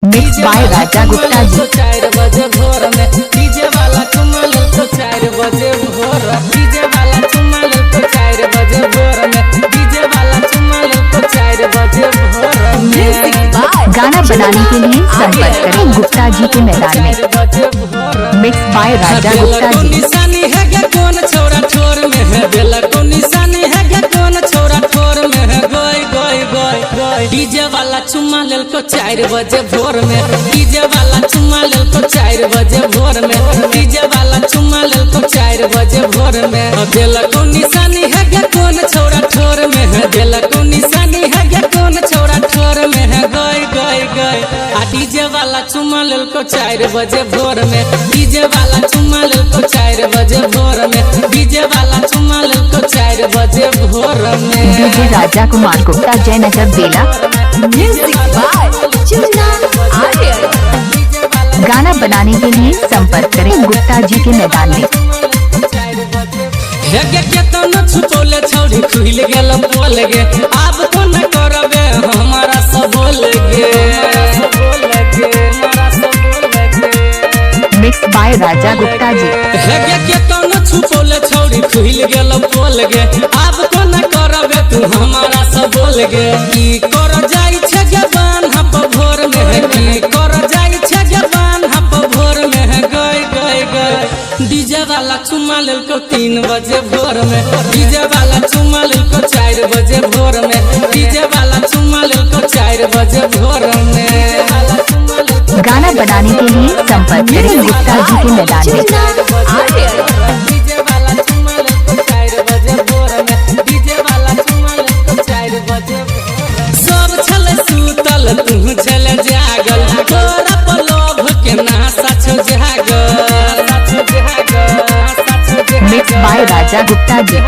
Mix by राजा गुप्ता जी। 4 बजे भोर में डीजे वाला चुमा ले तो 4 बजे भोर डीजे वाला चुमा ले तो 4 बजे भोर में डीजे वाला चुमा ले तो 4 बजे भोर में। गाना बनाने के लिए संपर्क करें गुप्ता जी के मैदान में। मिक्स बाय राजा गुप्ता जी। निशानी है क्या कौन छोरा ठोर में है बेला को निशानी है क्या कौन छोरा ठोर में है गोई गोई गोई गोई डीजे वाला चुमा ले को 4 बजे भोर में डीजे वाला चुमा ले को 4 बजे भोर में डीजे वाला चुमा ले को 4 बजे भोर में बेला को निशानी है क्या कौन छोरा ठोर में है बेला को निशानी है क्या कौन छोरा ठोर में है गोई गोई गोई आ डीजे वाला चुमा ले को 4 बजे भोर में डीजे वाला चुमा ले को 4 बजे भोर में डीजे वाला चुमा ले को 4 बजे भोर में। डीजे राजा कुमार गुप्ता जयनगर बेला। गाना बनाने के लिए संपर्क करें गुप्ता जी के मैदान में। छुपौले छौड़ी खुल गेल बोल गे अब तो न करबे हमारा सब बोल गे। मिक्स बाय राजा गुप्ता जी। छुपौले छौड़ी खुल गेल बोल गे अब तो न करबे तू हमारा सब बोल गे की कर जाई छे जवान हप भोर में है की कर जाई छे जवान हप भोर में है गई गई गई डीजे वाला चुमा ले को 3 बजे भोर में डीजे वाला चुमा ले को 4 बजे भोर में डीजे वाला चुमा ले को 4 बजे भोर में। गाना बनाने के लिए संपर्क करें गुप्ता जी के मैदान में। डीजे वाला चुमा ले को 4 बजे भोर में डीजे वाला चुमा ले को 4 बजे सब छले सुतल तू छले जागल तोरा पर लोभ के नासा छो जागल मिक्स बाय राजा गुप्ता जी।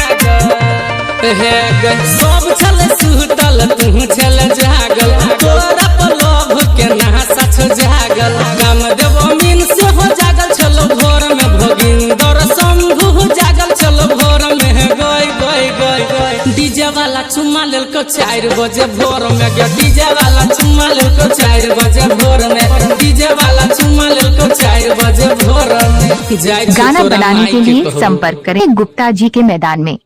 सब छले सुतल तू छले जागल तोरा पर लोभ के नासा छो जागल काम देव मीन से हो जागल चलो भोर में भोगिंदर शंभु जागल चलो भोर में गई गई गई गई डीजे वाला चुमा ले को 4 बजे भोर में गया डीजे वाला चुमा ले को 4 बजे भोर में डीजे वाला चुमा ले को 4 बजे भोर में। गाना बनाने के लिए संपर्क करें गुप्ता जी के मैदान में।